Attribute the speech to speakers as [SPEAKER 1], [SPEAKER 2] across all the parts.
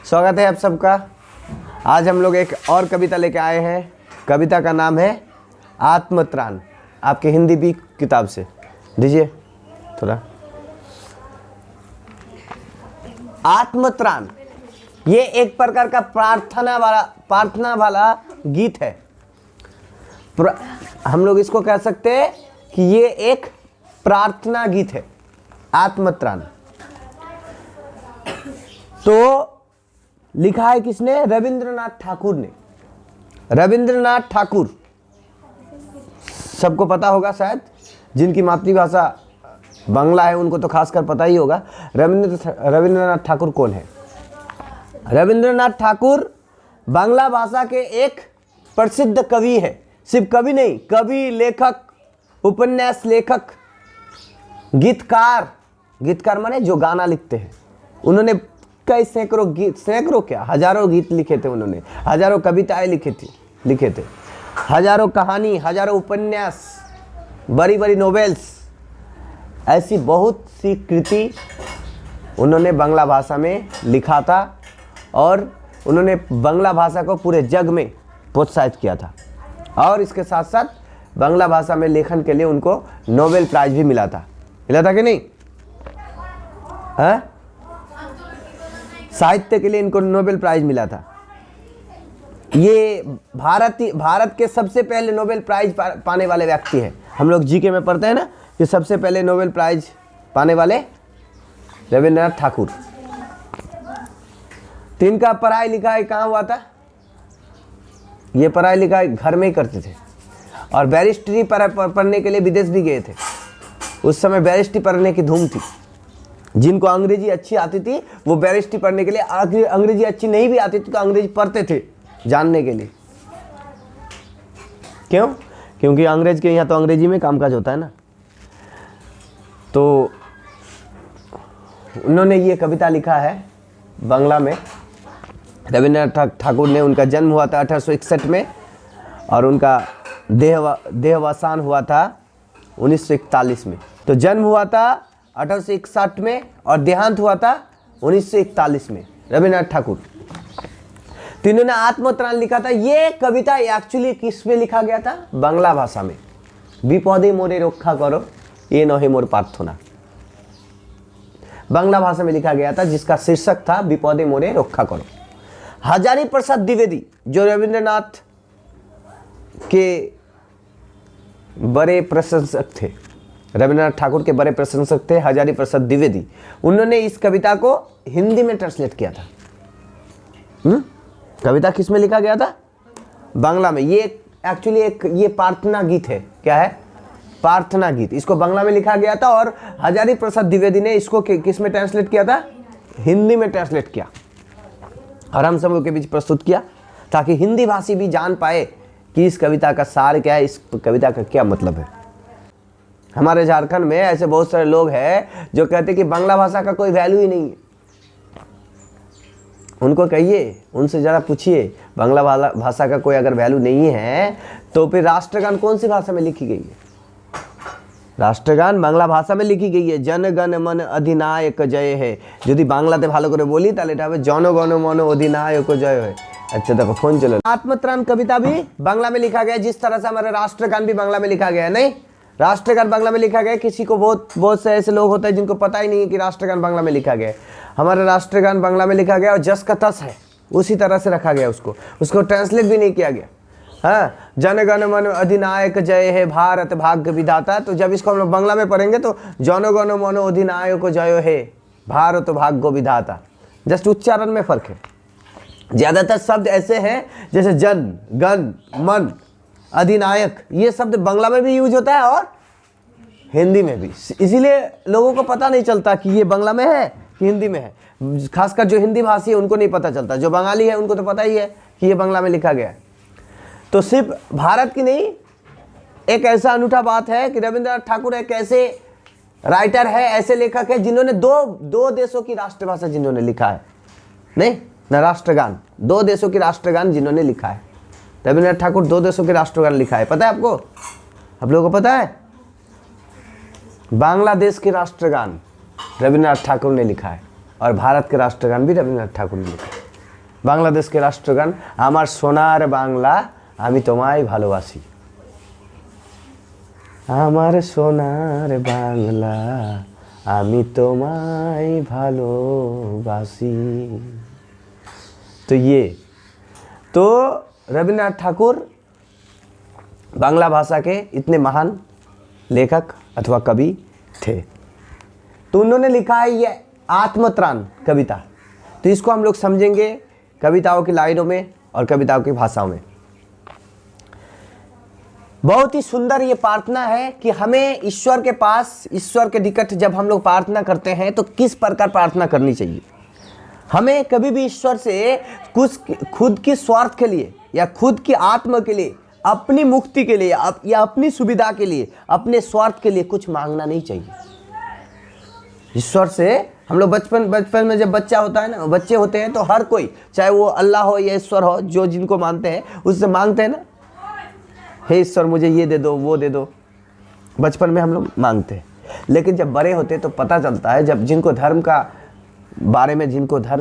[SPEAKER 1] स्वागत है आप सबका। आज हम लोग एक और कविता लेके आए हैं। कविता का नाम है आत्मत्राण, आपके हिंदी भी किताब से। दीजिए थोड़ा। आत्मत्राण ये एक प्रकार का प्रार्थना वाला गीत है। हम लोग इसको कह सकते हैं कि ये एक प्रार्थना गीत है, आत्मत्राण। तो लिखा है किसने? रविंद्रनाथ ठाकुर ने। रविंद्रनाथ ठाकुर सबको पता होगा शायद, जिनकी मातृभाषा बांग्ला है उनको तो खासकर पता ही होगा। रविंद्रनाथ ठाकुर कौन है? रविंद्रनाथ ठाकुर बांग्ला भाषा के एक प्रसिद्ध कवि है। सिर्फ कवि नहीं, कवि, लेखक, उपन्यास लेखक, गीतकार। गीतकार माने जो गाना लिखते हैं। उन्होंने कई सैकड़ों गीत, सैकड़ों क्या हजारों गीत लिखे थे। उन्होंने हजारों कविताएं लिखे थे, हजारों कहानी, हजारों उपन्यास, बड़ी बड़ी नोवेल्स, ऐसी बहुत सी कृति उन्होंने बांग्ला भाषा में लिखा था। और उन्होंने बांग्ला भाषा को पूरे जग में प्रोत्साहित किया था। और इसके साथ साथ बांग्ला भाषा में लेखन के लिए उनको नोबेल प्राइज भी मिला था कि नहीं? हाँ? साहित्य के लिए इनको नोबेल प्राइज मिला था। ये भारत के सबसे पहले नोबेल प्राइज पाने वाले व्यक्ति हैं। हम लोग जीके में पढ़ते हैं ना कि सबसे पहले नोबेल प्राइज पाने वाले रविंद्रनाथ ठाकुर। तो इनका पढ़ाई लिखाई कहाँ हुआ था? ये पढ़ाई लिखाई घर में ही करते थे। और बैरिस्ट्री पढ़ने के लिए विदेश भी गए थे। उस समय बैरिस्ट्री पढ़ने की धूम थी। जिनको अंग्रेजी अच्छी आती थी वो बैरिस्ट्री पढ़ने के लिए, अंग्रेजी अच्छी नहीं भी आती थी तो अंग्रेजी पढ़ते थे जानने के लिए। क्यों? क्योंकि अंग्रेज के यहाँ तो अंग्रेजी में कामकाज होता है ना। तो उन्होंने ये कविता लिखा है बांग्ला में। रविंद्रनाथ ठाकुर ने, उनका जन्म हुआ था 1861 में और उनका देहावसान हुआ था 1941 में। तो जन्म हुआ था 1861 में और देहांत हुआ था 1941 में, रविंद्रनाथ ठाकुर। तो इन्होंने आत्मत्राण लिखा था। ये कविता एक्चुअली किस में लिखा गया था? बांग्ला भाषा में। विपदे मोरे रक्षा करो, ये नहे मोर प्रार्थना। बांग्ला भाषा में लिखा गया था, जिसका शीर्षक था विपदे मोरे रक्षा करो। हजारी प्रसाद द्विवेदी जो रविंद्रनाथ के बड़े प्रशंसक थे, रविंद्रनाथ ठाकुर के बड़े प्रशंसक थे हजारी प्रसाद द्विवेदी, उन्होंने इस कविता को हिंदी में ट्रांसलेट किया था। कविता किस में लिखा गया था? बांग्ला में। ये एक्चुअली ये प्रार्थना गीत है। क्या है? प्रार्थना गीत। इसको बांग्ला में लिखा गया था और हजारी प्रसाद द्विवेदी ने इसको किस में ट्रांसलेट किया था? हिंदी में ट्रांसलेट किया और हम सब के बीच प्रस्तुत किया, ताकि हिंदी भाषी भी जान पाए कि इस कविता का सार क्या है, इस कविता का क्या मतलब है। हमारे झारखंड में ऐसे बहुत सारे लोग हैं जो कहते हैं कि बांग्ला भाषा का कोई वैल्यू ही नहीं है। उनको कहिए, उनसे ज़रा पूछिए, बांग्ला भाषा का कोई अगर वैल्यू नहीं है तो फिर राष्ट्रगान कौन सी भाषा में लिखी गई है? राष्ट्रगान बांग्ला भाषा में लिखी गई है। जन गण मन अधिनायक जय है। यदि बांग्लाते भालो करे बोली ताहले এটা হবে জনগণ মন অধিনায়ক জয় है। अच्छा देखो फोन चलो। आत्मत्राण कविता भी बांग्ला में लिखा गया, जिस तरह से हमारा राष्ट्रगान भी बांग्ला में लिखा गया है। नहीं, राष्ट्रगान बांग्ला में लिखा गया। किसी को बहुत से ऐसे लोग होते हैं जिनको पता ही नहीं है कि राष्ट्रगान बांग्ला में लिखा गया है। हमारा राष्ट्रगान बांग्ला में लिखा गया और जस का तस है, उसी तरह से रखा गया। उसको ट्रांसलेट भी नहीं किया गया। हाँ, जनगण मन अधिनायक जय है, भारत भाग्य विधाता। तो जब इसको हम लोग बांग्ला में पढ़ेंगे तो जनगण मन अधिनायक जय है, भारत भाग्य विधाता। जस्ट उच्चारण में फर्क है। ज्यादातर शब्द ऐसे हैं जैसे जन, गण, मन, अधिनायक, ये शब्द बांग्ला में भी यूज होता है और हिंदी में भी। इसीलिए लोगों को पता नहीं चलता कि ये बांग्ला में है कि हिंदी में है। खासकर जो हिंदी भाषी है उनको नहीं पता चलता। जो बंगाली है उनको तो पता ही है कि ये बांग्ला में लिखा गया है। तो सिर्फ भारत की नहीं, एक ऐसा अनूठा बात है कि रविंद्रनाथ ठाकुर एक ऐसे राइटर है, ऐसे लेखक है जिन्होंने दो देशों की राष्ट्रभाषा जिन्होंने लिखा है। नहीं ना, राष्ट्रगान, दो देशों की राष्ट्रगान जिन्होंने लिखा है। रविंद्रनाथ ठाकुर 2 देशों के राष्ट्रगान लिखा है। पता है आपको? आप लोगों को पता है? बांग्लादेश के राष्ट्रगान रविंद्रनाथ ठाकुर ने लिखा है और भारत के राष्ट्रगान भी रविंद्रनाथ ठाकुर ने लिखा है। বাংলাদেশকে রাষ্ট্রগান, আমার সোনার বাংলা আমি তোমায় ভালোবাসি। আমার সোনার বাংলা আমি তোমায় ভালোবাসি। तो रविन्द्रनाथ ठाकुर बांग्ला भाषा के इतने महान लेखक अथवा कवि थे। तो उन्होंने लिखा है ये आत्मत्राण कविता। तो इसको हम लोग समझेंगे कविताओं की लाइनों में और कविताओं की भाषाओं में। बहुत ही सुंदर ये प्रार्थना है कि हमें ईश्वर के पास, ईश्वर के निकट जब हम लोग प्रार्थना करते हैं तो किस प्रकार प्रार्थना करनी चाहिए। हमें कभी भी ईश्वर से कुछ खुद की स्वार्थ के लिए या खुद की आत्मा के लिए, अपनी मुक्ति के लिए या अपनी सुविधा के लिए, अपने स्वार्थ के लिए कुछ मांगना नहीं चाहिए। ईश्वर से हम लोग बचपन में जब बच्चा होता है ना, बच्चे होते हैं तो हर कोई, चाहे वो अल्लाह हो या ईश्वर हो, जो जिनको मानते हैं उससे मांगते हैं ना, हे ईश्वर मुझे ये दे दो वो दे दो, बचपन में हम लोग मांगते हैं। लेकिन जब बड़े होते हैं तो पता चलता है, जब जिनको धर्म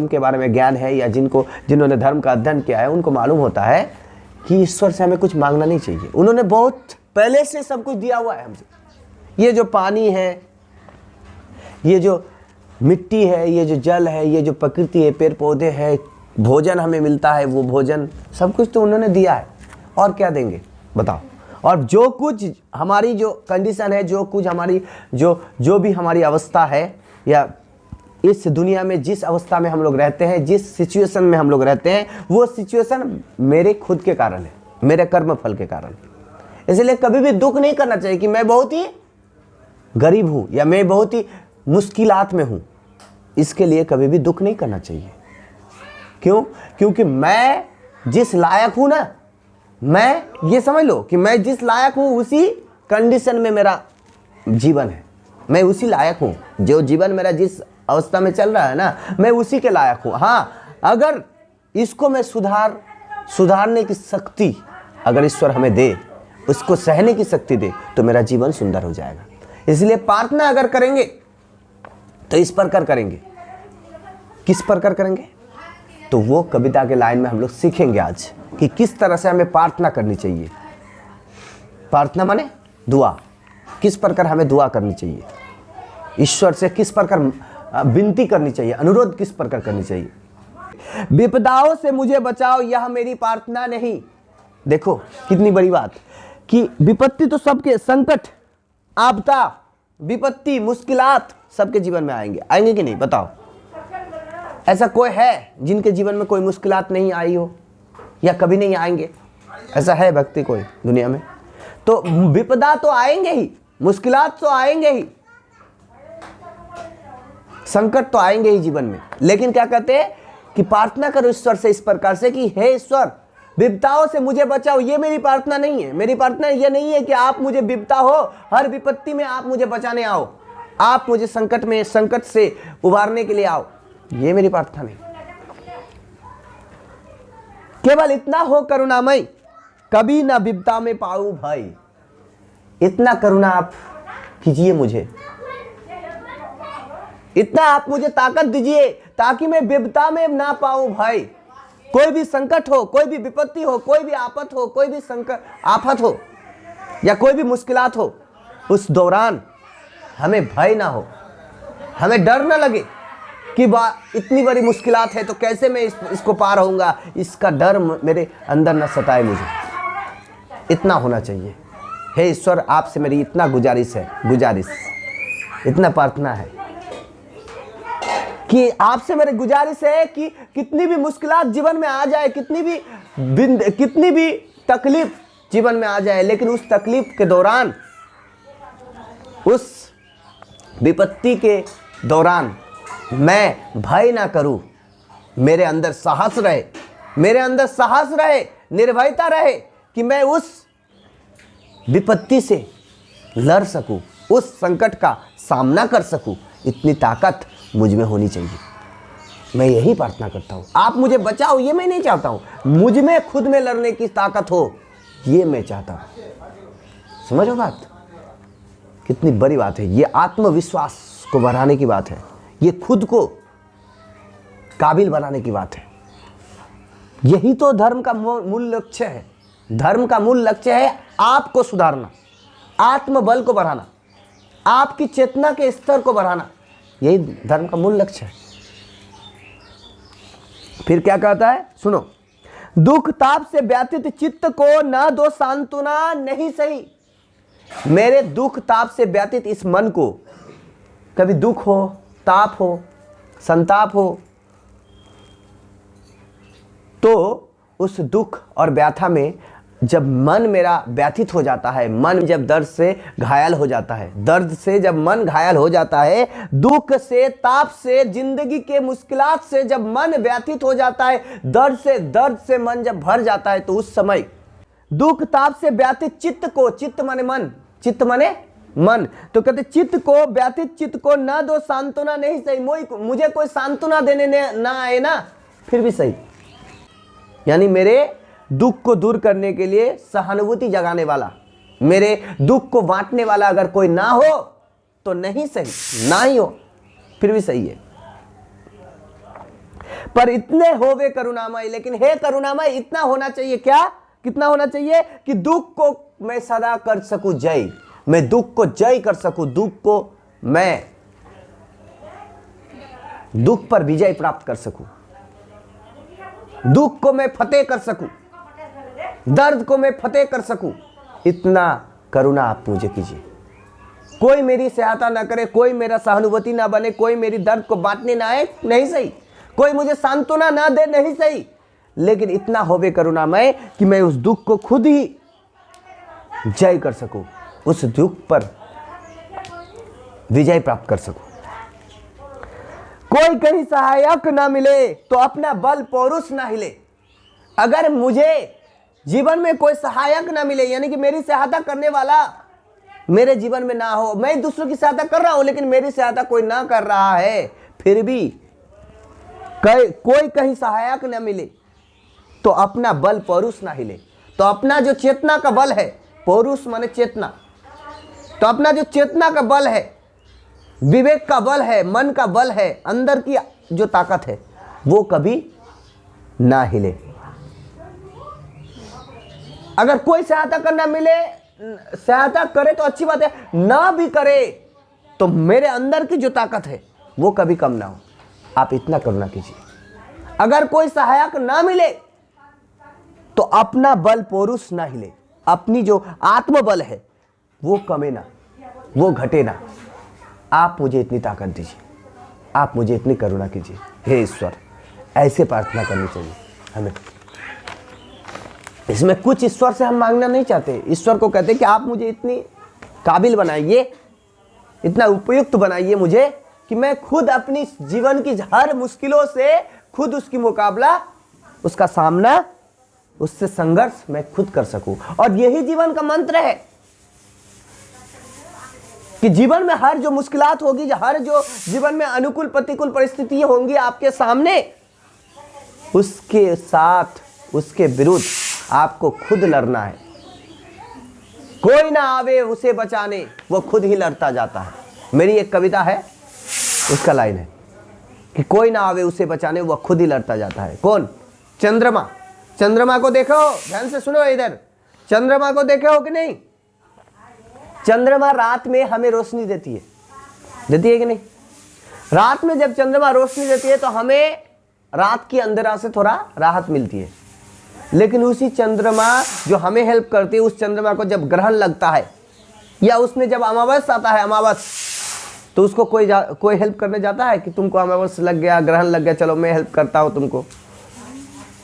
[SPEAKER 1] के बारे में ज्ञान है या जिन्होंने धर्म का अध्ययन किया है, उनको मालूम होता है कि ईश्वर से हमें कुछ मांगना नहीं चाहिए। उन्होंने बहुत पहले से सब कुछ दिया हुआ है हमसे। ये जो पानी है, ये जो मिट्टी है, ये जो जल है, ये जो प्रकृति है, पेड़ पौधे हैं, भोजन हमें मिलता है, वो भोजन सब कुछ तो उन्होंने दिया है। और क्या देंगे बताओ। और जो कुछ हमारी जो कंडीशन है, जो कुछ हमारी जो भी हमारी अवस्था है, या इस दुनिया में जिस अवस्था में हम लोग रहते हैं, जिस सिचुएशन में हम लोग रहते हैं, वो सिचुएशन मेरे खुद के कारण है, मेरे कर्म फल के कारण। इसलिए कभी भी दुख नहीं करना चाहिए कि मैं बहुत ही गरीब हूँ या मैं बहुत ही मुश्किलात में हूँ। इसके लिए कभी भी दुख नहीं करना चाहिए। क्यों? क्योंकि मैं जिस लायक हूँ ना, मैं ये समझ लो कि मैं जिस लायक हूँ उसी कंडीशन में मेरा जीवन है। मैं उसी लायक हूँ, जो जीवन मेरा जिस अवस्था में चल रहा है ना, मैं उसी के लायक हूँ। हाँ, अगर इसको मैं सुधारने की शक्ति अगर ईश्वर हमें दे, उसको सहने की शक्ति दे, तो मेरा जीवन सुंदर हो जाएगा। इसलिए प्रार्थना अगर करेंगे तो इस प्रकार करेंगे। किस प्रकार करेंगे? तो वो कविता के लाइन में हम लोग सीखेंगे आज कि किस तरह से हमें प्रार्थना करनी चाहिए। प्रार्थना माने दुआ। किस प्रकार हमें दुआ करनी चाहिए, ईश्वर से किस प्रकार विनती करनी चाहिए, अनुरोध किस प्रकार करनी चाहिए। विपदाओं से मुझे बचाओ, यह मेरी प्रार्थना नहीं। देखो कितनी बड़ी बात कि विपत्ति तो सबके, संकट, आपदा, विपत्ति, मुश्किलात सबके जीवन में आएंगे कि नहीं बताओ। ऐसा कोई है जिनके जीवन में कोई मुश्किलात नहीं आई हो या कभी नहीं आएंगे? ऐसा है व्यक्ति कोई दुनिया में? तो विपदा तो आएंगे ही, मुश्किलात तो आएंगे ही, संकट तो आएंगे ही जीवन में। लेकिन क्या कहते हैं कि प्रार्थना करो ईश्वर से इस प्रकार से कि हे ईश्वर विपदाओं से मुझे बचाओ। ये मेरी प्रार्थना नहीं है। मेरी प्रार्थना ये नहीं है कि आप मुझे विपदा हो, हर विपत्ति में आप मुझे बचाने आओ, आप मुझे संकट से उबारने के लिए आओ। ये मेरी प्रार्थना नहीं। केवल इतना हो करुणामय, कभी ना विपदा में पाऊं भय। इतना करुणा आप कीजिए मुझे, इतना आप मुझे ताकत दीजिए ताकि मैं विपदा में ना पाऊं भय। कोई भी संकट हो, कोई भी विपत्ति हो, कोई भी आपत हो, कोई भी आफत हो या कोई भी मुश्किलात हो, उस दौरान हमें भय ना हो, हमें डर ना लगे कि इतनी बड़ी मुश्किलात है तो कैसे मैं इसको पार होऊंगा, इसका डर मेरे अंदर न सताए मुझे। इतना होना चाहिए। हे ईश्वर आपसे मेरी इतना गुजारिश, इतना प्रार्थना है कि आपसे मेरी गुजारिश है कि कितनी भी मुश्किलात जीवन में आ जाए, कितनी भी तकलीफ जीवन में आ जाए, लेकिन उस तकलीफ के दौरान, उस विपत्ति के दौरान मैं भय ना करूं। मेरे अंदर साहस रहे, निर्भयता रहे कि मैं उस विपत्ति से लड़ सकूं, उस संकट का सामना कर सकूं। इतनी ताकत मुझ में होनी चाहिए। मैं यही प्रार्थना करता हूँ। आप मुझे बचाओ ये मैं नहीं चाहता हूँ, मुझ में खुद में लड़ने की ताकत हो ये मैं चाहता हूँ। समझो बात, कितनी बड़ी बात है। ये आत्मविश्वास को बढ़ाने की बात है, ये खुद को काबिल बनाने की बात है। यही तो धर्म का मूल लक्ष्य है। धर्म का मूल लक्ष्य है आपको सुधारना, आत्मबल को बढ़ाना, आपकी चेतना के स्तर को बढ़ाना। यही धर्म का मूल लक्ष्य है। फिर क्या कहता है, सुनो, दुख ताप से व्यथित चित्त को न दो सांत्वना नहीं सही। मेरे दुख ताप से व्यथित इस मन को, कभी दुख हो, ताप हो, संताप हो, तो उस दुख और व्यथा में जब मन मेरा व्यथित हो जाता है, मन जब दर्द से घायल हो जाता है, दर्द से जब मन घायल हो जाता है, दुख से, ताप से, जिंदगी के मुश्किलात से जब मन व्यथित हो जाता है, दर्द से मन जब भर जाता है, तो उस समय दुख ताप से व्यथित चित्त को, चित्त माने मन, चित्त माने मन, तो कहते चित्त को, व्यथित चित्त को न दो सांत्वना नहीं सही। मुझे कोई सांत्वना देने ना आए ना, फिर भी सही। यानी मेरे दुख को दूर करने के लिए सहानुभूति जगाने वाला, मेरे दुख को बांटने वाला अगर कोई ना हो तो नहीं सही, ना ही हो फिर भी सही है। पर इतने होवे करुणामय, लेकिन हे करुणामय इतना होना चाहिए, क्या, कितना होना चाहिए कि दुख को मैं सदा कर सकूं जय, मैं दुख को जय कर सकूं, दुख को मैं, दुख पर विजय प्राप्त कर सकूं, दुख को मैं फतेह कर सकूं, दर्द को मैं फतेह कर सकूं। इतना करुणा आप मुझे कीजिए। कोई मेरी सहायता ना करे, कोई मेरा सहानुभूति ना बने, कोई मेरी दर्द को बांटने ना आए, नहीं सही, कोई मुझे सांत्वना ना दे, नहीं सही, लेकिन इतना होवे करुणामय कि मैं उस दुख को खुद ही जय कर सकूं, उस दुख पर विजय प्राप्त कर सकूं। कोई कहीं सहायक ना मिले तो अपना बल पौरुष ना हिले। अगर मुझे जीवन में कोई सहायक ना मिले, यानी कि मेरी सहायता करने वाला मेरे जीवन में ना हो, मैं दूसरों की सहायता कर रहा हूं लेकिन मेरी सहायता कोई ना कर रहा है, फिर भी कोई कहीं सहायक ना मिले तो अपना बल पौरुष ना हिले। तो अपना जो चेतना का बल है, पौरुष माने चेतना, तो अपना जो चेतना का बल है, विवेक का बल है, मन का बल है, अंदर की जो ताकत है, वो कभी ना हिले। अगर कोई सहायता करना मिले, सहायता करे तो अच्छी बात है, ना भी करे तो मेरे अंदर की जो ताकत है वो कभी कम ना हो। आप इतना करुणा कीजिए। अगर कोई सहायक ना मिले तो अपना बल पौरुष ना हिले, अपनी जो आत्मबल है वो कमे ना, वो घटे ना। आप मुझे इतनी ताकत दीजिए, आप मुझे इतनी करुणा कीजिए हे ईश्वर। ऐसे प्रार्थना करनी चाहिए हमें। इसमें कुछ ईश्वर से हम मांगना नहीं चाहते। ईश्वर को कहते कि आप मुझे इतनी काबिल बनाइए, इतना उपयुक्त बनाइए मुझे कि मैं खुद अपनी जीवन की हर मुश्किलों से खुद उसकी मुकाबला, उसका सामना, उससे संघर्ष मैं खुद कर सकूं। और यही जीवन का मंत्र है कि जीवन में हर जो मुश्किलात होगी, हर जो जीवन में अनुकूल प्रतिकूल परिस्थितियां होंगी आपके सामने, उसके साथ, उसके विरुद्ध आपको खुद लड़ना है। कोई ना आवे उसे बचाने, वो खुद ही लड़ता जाता है। मेरी एक कविता है, उसका लाइन है कि कोई ना आवे उसे बचाने, वह खुद ही लड़ता जाता है। कौन? चंद्रमा। चंद्रमा को देखो, ध्यान से सुनो इधर, चंद्रमा को देखो हो कि नहीं? चंद्रमा रात में हमें रोशनी देती है कि नहीं? रात में जब चंद्रमा रोशनी देती है तो हमें रात की अंधेरा से थोड़ा राहत मिलती है। लेकिन उसी चंद्रमा जो हमें हेल्प करती है, उस चंद्रमा को जब ग्रहण लगता है या उसमें जब अमावस आता है, अमावस, तो उसको कोई हेल्प करने जाता है कि तुमको अमावस लग गया, ग्रहण लग गया, चलो मैं हेल्प करता हूँ तुमको।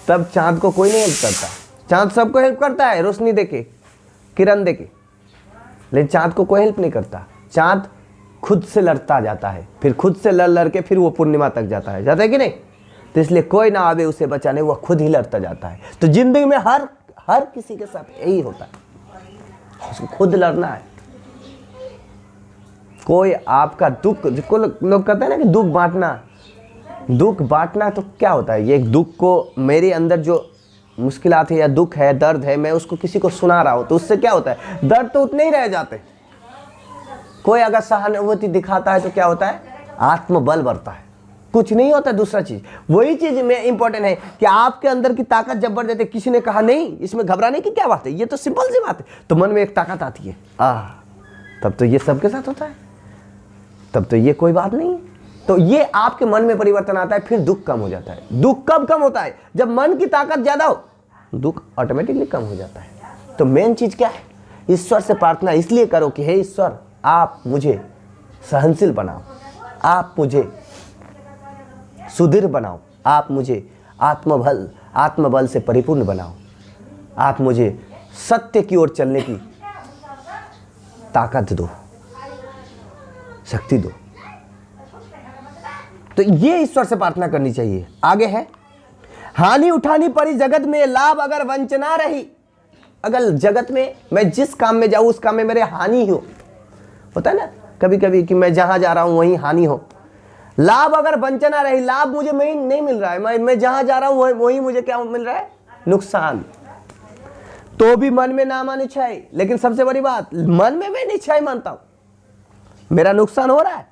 [SPEAKER 1] तब चांद को कोई नहीं हेल्प करता। चांद सबको हेल्प करता है रोशनी देके, किरण देके, लेकिन चांद को कोई हेल्प नहीं करता। चांद खुद से लड़ता जाता है, फिर खुद से लड़ के फिर वो पूर्णिमा तक जाता है कि नहीं? तो इसलिए कोई ना आवे उसे बचाने, वह खुद ही लड़ता जाता है। तो जिंदगी में हर किसी के साथ यही होता है, उसको खुद लड़ना है। कोई आपका दुख, जिसको लोग कहते हैं ना कि दुख बांटना, तो क्या होता है? ये दुख को, मेरे अंदर जो मुश्किलात है या दुख है, दर्द है, मैं उसको किसी को सुना रहा हूं, तो उससे क्या होता है? दर्द तो उतने ही रह जाते। कोई अगर सहानुभूति दिखाता है तो क्या होता है? आत्मबल बढ़ता है, कुछ नहीं होता। दूसरा चीज, वही चीज में इंपॉर्टेंट है कि आपके अंदर की ताकत जब बढ़ जाती है, किसी ने कहा नहीं इसमें घबराने की क्या बात है, ये तो सिंपल सी बात है, तो मन में एक ताकत आती है, तब तो ये सबके साथ होता है, तब तो ये कोई बात नहीं है। तो ये आपके मन में परिवर्तन आता है, फिर दुख कम हो जाता है। दुख कब कम होता है? जब मन की ताकत ज्यादा हो, दुख ऑटोमेटिकली कम हो जाता है। तो मेन चीज क्या है? ईश्वर से प्रार्थना इसलिए करो कि हे ईश्वर, आप मुझे सहनशील बनाओ, आप मुझे सुदृढ़ बनाओ, आप मुझे आत्मबल से परिपूर्ण बनाओ, आप मुझे सत्य की ओर चलने की ताकत दो, शक्ति दो। तो ये ईश्वर से प्रार्थना करनी चाहिए। आगे है, हानि उठानी पड़ी जगत में, लाभ अगर वंचना रही। अगर जगत में मैं जिस काम में जाऊं उस काम में मेरे हानि हो, होता है ना कभी कभी कि मैं जहां जा रहा हूं वहीं हानि हो। लाभ अगर वंचना रही, लाभ मुझे नहीं मिल रहा है, मैं जहां जा रहा हूं वहीं मुझे क्या मिल रहा है? नुकसान। तो भी मन में ना मानी इच्छाएं। लेकिन सबसे बड़ी बात, मन में मैं इच्छाएं मानता हूं, मेरा नुकसान हो रहा है,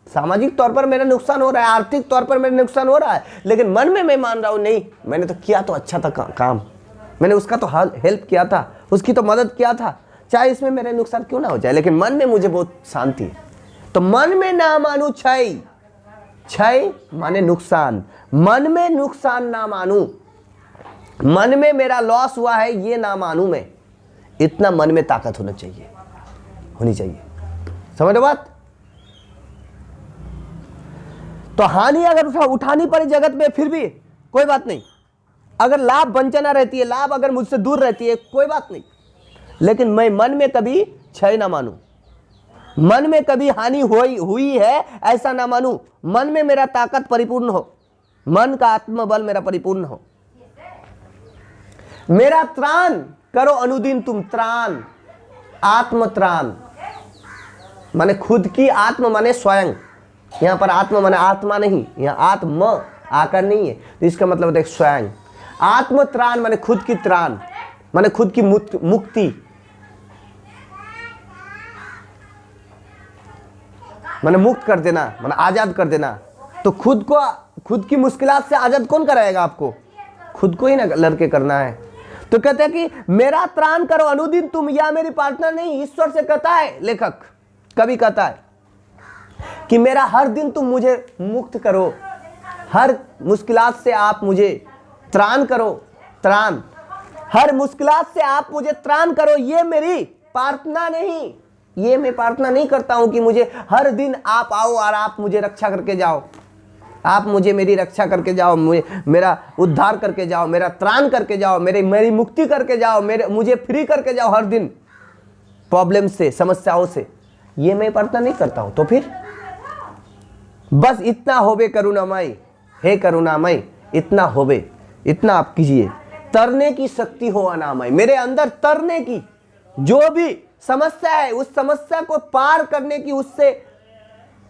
[SPEAKER 1] सामाजिक तौर पर मेरा नुकसान हो रहा है, आर्थिक तौर पर मेरा नुकसान हो रहा है, लेकिन मन में मैं मान रहा हूं नहीं, मैंने तो किया तो अच्छा था काम, मैंने उसका तो हेल्प किया था, उसकी तो मदद किया था, चाहे इसमें मेरा नुकसान क्यों ना हो जाए, लेकिन मन में मुझे बहुत शांति है। तो मन में ना मानू क्षय, क्षय माने नुकसान, मन में नुकसान ना मानू, मन में मेरा लॉस हुआ है ये ना मानू मैं, इतना मन में ताकत होनी चाहिए। समझ रहे बात? तो हानि अगर उठानी पड़ी जगत में, फिर भी कोई बात नहीं। अगर लाभ वंचना रहती है, लाभ अगर मुझसे दूर रहती है, कोई बात नहीं, लेकिन मैं मन में कभी क्षय ना मानू, मन में कभी हानि हुई है ऐसा ना मानू, मन में मेरा ताकत परिपूर्ण हो, मन का आत्मबल मेरा परिपूर्ण हो। मेरा त्राण करो अनुदिन तुम, त्राण, आत्म त्राण माने खुद की, आत्म माने स्वयं, यहां पर आत्म माने आत्मा नहीं, यहां आत्म आकर नहीं है, तो इसका मतलब देख स्वयं। आत्म त्राण माने खुद की त्राण, माने खुद की मुक्ति, माने मुक्त कर देना, माने आजाद कर देना। तो खुद की मुश्किलात से आजाद कौन कराएगा आपको? खुद को ही ना लड़के करना है। तो कहते हैं कि मेरा त्राण करो अनुदिन तुम, या मेरी प्रार्थना नहीं, ईश्वर से कहता है लेखक, कवि कहता है कि मेरा हर दिन तुम मुझे मुक्त करो, हर मुश्किलात से आप मुझे त्राण करो, त्राण, हर मुश्किलात से आप मुझे त्राण करो। ये मेरी प्रार्थना नहीं, ये मैं प्रार्थना नहीं करता हूं कि मुझे हर दिन आप आओ और आप मुझे रक्षा करके जाओ, आप मुझे मेरी रक्षा करके जाओ, मेरा उद्धार करके जाओ, मेरा त्राण करके जाओ, मेरी मुक्ति करके जाओ, मुझे फ्री करके जाओ हर दिन प्रॉब्लम से, समस्याओं से। ये मैं प्रार्थना नहीं करता हूं। तो फिर बस इतना होवे करुणामय, हे करुणामय, इतना होवे, इतना आप कीजिए, तरने की शक्ति हो अनामय, मेरे अंदर तरने की, जो भी समस्या है उस समस्या को पार करने की, उससे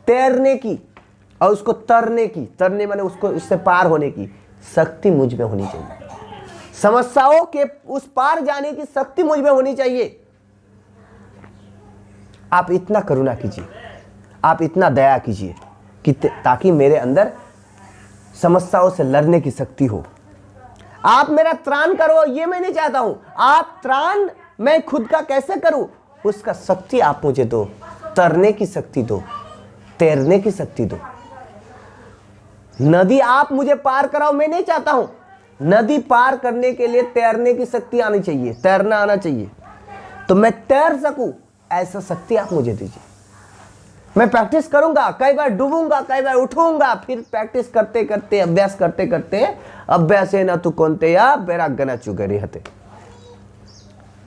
[SPEAKER 1] तैरने की और उसको तरने की, तरने माने उसको, उससे पार होने की शक्ति मुझ में होनी चाहिए। समस्याओं के उस पार जाने की शक्ति मुझ में होनी चाहिए। आप इतना करुणा कीजिए, आप इतना दया कीजिए कि ताकि मेरे अंदर समस्याओं से लड़ने की शक्ति हो। आप मेरा त्राण करो, ये मैं नहीं चाहता हूं, आप त्राण मैं खुद का कैसे करूं, उसका शक्ति आप मुझे दो, तरने की शक्ति दो, तैरने की शक्ति दो। नदी आप मुझे पार कराओ, मैं नहीं चाहता हूं, नदी पार करने के लिए तैरने की शक्ति आनी चाहिए, तैरना आना चाहिए, तो मैं तैर सकूं, ऐसा शक्ति आप मुझे दीजिए। मैं प्रैक्टिस करूंगा, कई बार डूबूंगा, कई बार उठूंगा, फिर प्रैक्टिस करते करते, अभ्यास करते करते, अभ्यास है ना तू कौनते या वैराग्य न चुगरी हते।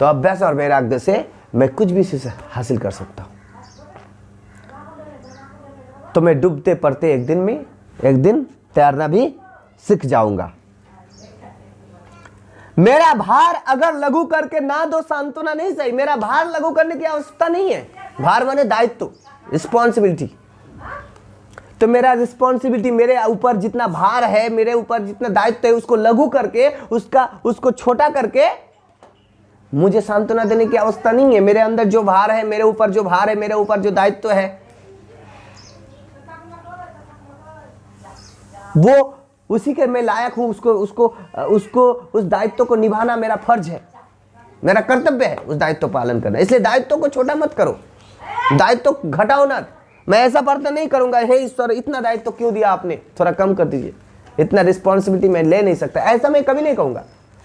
[SPEAKER 1] तो अभ्यास और वैराग्य से मैं कुछ भी चीज हासिल कर सकता हूं। तो मैं डूबते पड़ते एक दिन तैरना भी सीख जाऊंगा। मेरा भार अगर लघु करके ना दो सांत्वना नहीं सही, मेरा भार लघु करने की आवश्यकता नहीं है। भार माने दायित्व, रिस्पॉन्सिबिलिटी। तो मेरा रिस्पॉन्सिबिलिटी, मेरे ऊपर जितना भार है, मेरे ऊपर जितना दायित्व है, उसको लघु करके, उसको छोटा करके मुझे सांत्वना देने की आवश्यकता नहीं है। मेरे अंदर जो भार है, मेरे ऊपर जो भार है, मेरे ऊपर जो दायित्व है, वो उसी के मैं लायक हूं, उसको उसको उसको उस दायित्व को निभाना मेरा फर्ज है, मेरा कर्तव्य है उस दायित्व को पालन करना। इसलिए दायित्व को छोटा मत करो, दायित्व घटाओ ना। मैं ऐसा प्रार्थना नहीं करूंगा, हे ईश्वर इतना दायित्व क्यों दिया आपने, थोड़ा कम कर दीजिए, इतना रिस्पॉन्सिबिलिटी मैं ले नहीं सकता, ऐसा मैं कभी नहीं कहूंगा।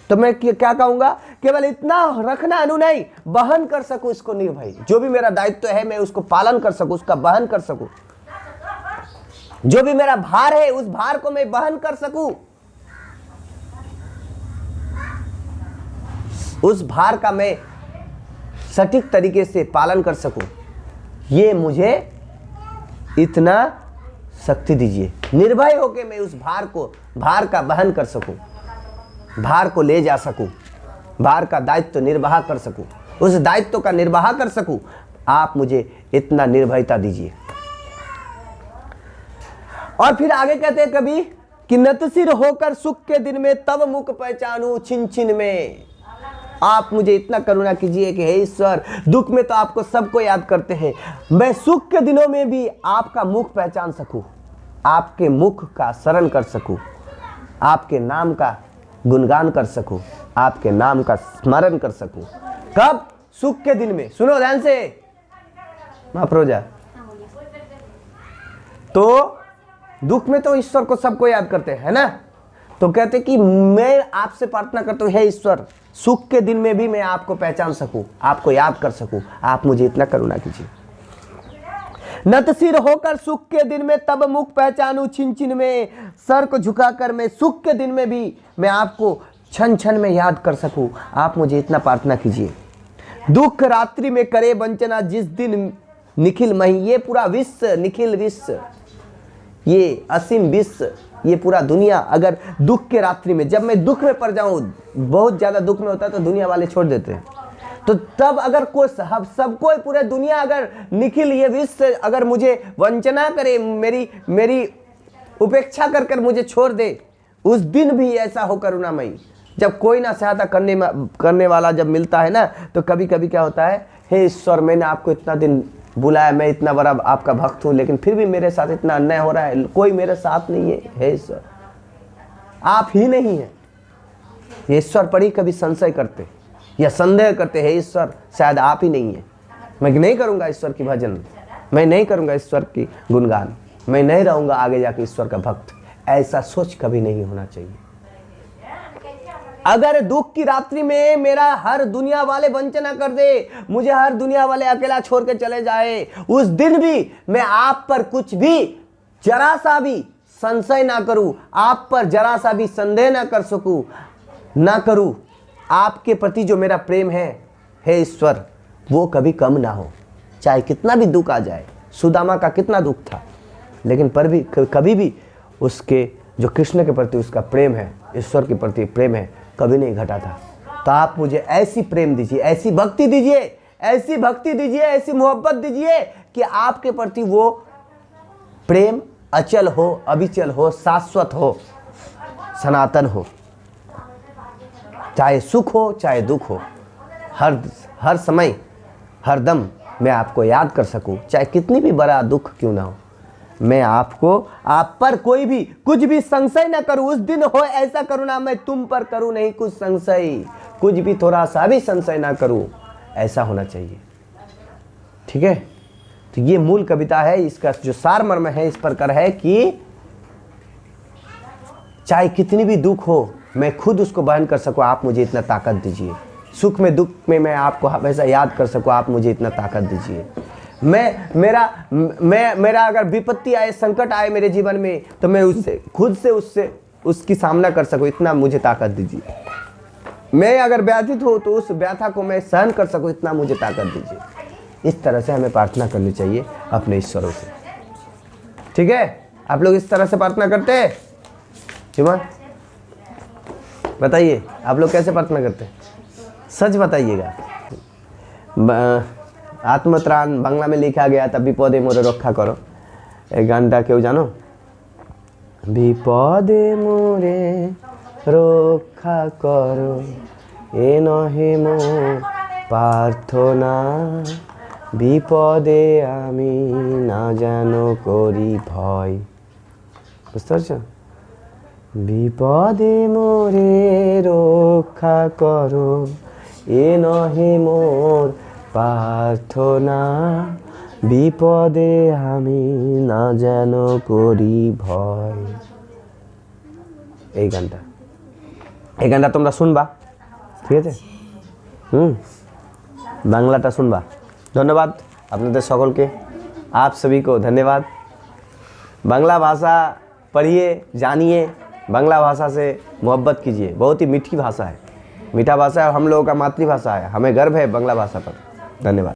[SPEAKER 1] तो मैं क्या कहूंगा, केवल इतना रखना अनुनय, बहन कर सकूं इसको निर्भय, जो भी मेरा दायित्व है मैं उसको पालन कर सकूं, उसका बहन कर सकूं, जो भी मेरा भार है उस भार को मैं बहन कर सकूं, उस भार का मैं सटीक तरीके से पालन कर सकूं, ये मुझे इतना शक्ति दीजिए। निर्भय होकर मैं उस भार का वहन कर सकूं, भार को ले जा सकूं, भार का दायित्व निर्वाह कर सकूं, उस दायित्व का निर्वाह कर सकूं, आप मुझे इतना निर्भयता दीजिए। और फिर आगे कहते हैं कभी कि नतसिर होकर सुख के दिन में तब मुख पहचानूं छिन छिन में। आप मुझे इतना करुणा कीजिए कि हे ईश्वर, दुख में तो आपको सबको याद करते हैं, मैं सुख के दिनों में भी आपका मुख पहचान सकूं, आपके मुख का शरण कर सकूं, आपके नाम का गुणगान कर सकूं, आपके नाम का स्मरण कर सकूं। कब? सुख के दिन में। सुनो ध्यान से महाप्रोजा, तो दुख में तो ईश्वर को सबको याद करते हैं ना, तो कहते कि मैं आपसे प्रार्थना करता हूं, हे ईश्वर सुख के दिन में भी मैं आपको पहचान सकूं, आपको याद कर सकूं, आप मुझे इतना करुणा कीजिए। नतसिर होकर सुख के दिन में तब मुख पहचानूं छिन छिन में, सर को झुकाकर मैं सुख के दिन में भी मैं आपको क्षण क्षण में याद कर सकूं, आप मुझे इतना प्रार्थना कीजिए। दुख रात्रि में करे वंचना जिस दिन निखिल मही, ये पूरा विश्व, निखिल विश्व, ये असीम विश्व, ये पूरा दुनिया अगर दुख के रात्रि में, जब मैं दुख में पड़ जाऊं, बहुत ज्यादा दुख में होता है तो दुनिया वाले छोड़ देते हैं, तो तब अगर कोई सबको पूरे दुनिया अगर निखिल ये विश्व अगर मुझे वंचना करे, मेरी उपेक्षा कर कर मुझे छोड़ दे, उस दिन भी ऐसा हो करुणामयी, जब कोई ना सहायता करने वाला जब मिलता है ना, तो कभी कभी क्या होता है, हे ईश्वर मैंने आपको इतना दिन बुलाया, मैं इतना बड़ा आपका भक्त हूं, लेकिन फिर भी मेरे साथ इतना अन्याय हो रहा है, कोई मेरे साथ नहीं है, हे ईश्वर आप ही नहीं है। ईश्वर पर ही कभी संशय करते या संदेह करते, हे ईश्वर शायद आप ही नहीं है, मैं नहीं करूंगा ईश्वर की भजन, मैं नहीं करूंगा ईश्वर की गुणगान, मैं नहीं रहूंगा आगे जाके ईश्वर का भक्त। ऐसा सोच कभी नहीं होना चाहिए। अगर दुख की रात्रि में मेरा हर दुनिया वाले वंचना कर दे, मुझे हर दुनिया वाले अकेला छोड़ के चले जाए, उस दिन भी मैं आप पर कुछ भी जरा सा भी संशय ना करूं, आप पर जरा सा भी संदेह ना कर सकूं, ना करूं, आपके प्रति जो मेरा प्रेम है हे ईश्वर वो कभी कम ना हो, चाहे कितना भी दुख आ जाए। सुदामा का कितना दुख था, लेकिन पर भी कभी भी उसके जो कृष्ण के प्रति उसका प्रेम है, ईश्वर के प्रति प्रेम है, कभी नहीं घटा था। तो आप मुझे ऐसी प्रेम दीजिए, ऐसी भक्ति दीजिए, ऐसी भक्ति दीजिए, ऐसी मोहब्बत दीजिए कि आपके प्रति वो प्रेम अचल हो, अविचल हो, शाश्वत हो, सनातन हो, चाहे सुख हो चाहे दुख हो, हर समय हर दम मैं आपको याद कर सकूं, चाहे कितनी भी बड़ा दुख क्यों ना हो, मैं आप पर कोई भी कुछ भी संशय न करूं। उस दिन हो ऐसा करुणा मैं तुम पर करूं नहीं कुछ संशय, कुछ भी थोड़ा सा भी संशय ना करूं, ऐसा होना चाहिए। ठीक है, तो ये मूल कविता है, इसका जो सार मर्म है इस प्रकार है कि चाहे कितनी भी दुख हो मैं खुद उसको बहन कर सकूं, आप मुझे इतना ताकत दीजिए। सुख में दुख में मैं आपको हमेशा याद कर सकूं, आप मुझे इतना ताकत दीजिए। मेरा अगर विपत्ति आए, संकट आए मेरे जीवन में, तो मैं उसकी सामना कर सकूं, इतना मुझे ताकत दीजिए। मैं अगर व्याधित हो तो उस व्याथा को मैं सहन कर सकूं, इतना मुझे ताकत दीजिए। इस तरह से हमें प्रार्थना करनी चाहिए अपने ईश्वरों से। ठीक है, आप लोग इस तरह से प्रार्थना करते हैं? क्यों बताइए, आप लोग कैसे प्रार्थना करते हैं? सच बताइएगा। आत्मत्राण बांग्ला में लिखा गया था, विपदे मोरे रक्षा करो। एक गानटा क्यों जानो? विपदे मोरे रक्षा करो ए नहे मोर प्रार्थना, विपदे आमी ना जानो करी भय। বুঝতে পারছো? বিপদে মোরে রক্ষা করো, এ নহে মোর প্রার্থনা, বিপদে আমি না যেন করি ভয়। এই গানটা তোমরা শুনবা, ঠিক আছে? বাংলাটা শুনবা। ধন্যবাদ আপনাদের সকলকে, आप सभी को धन्यवाद। बांग्ला भाषा पढ़िए, जानिए, बांग्ला भाषा से मोहब्बत कीजिए। बहुत ही मीठी भाषा है, मीठा भाषा है और हम लोगों का मातृभाषा है। हमें गर्व है बांग्ला भाषा पर। धन्यवाद।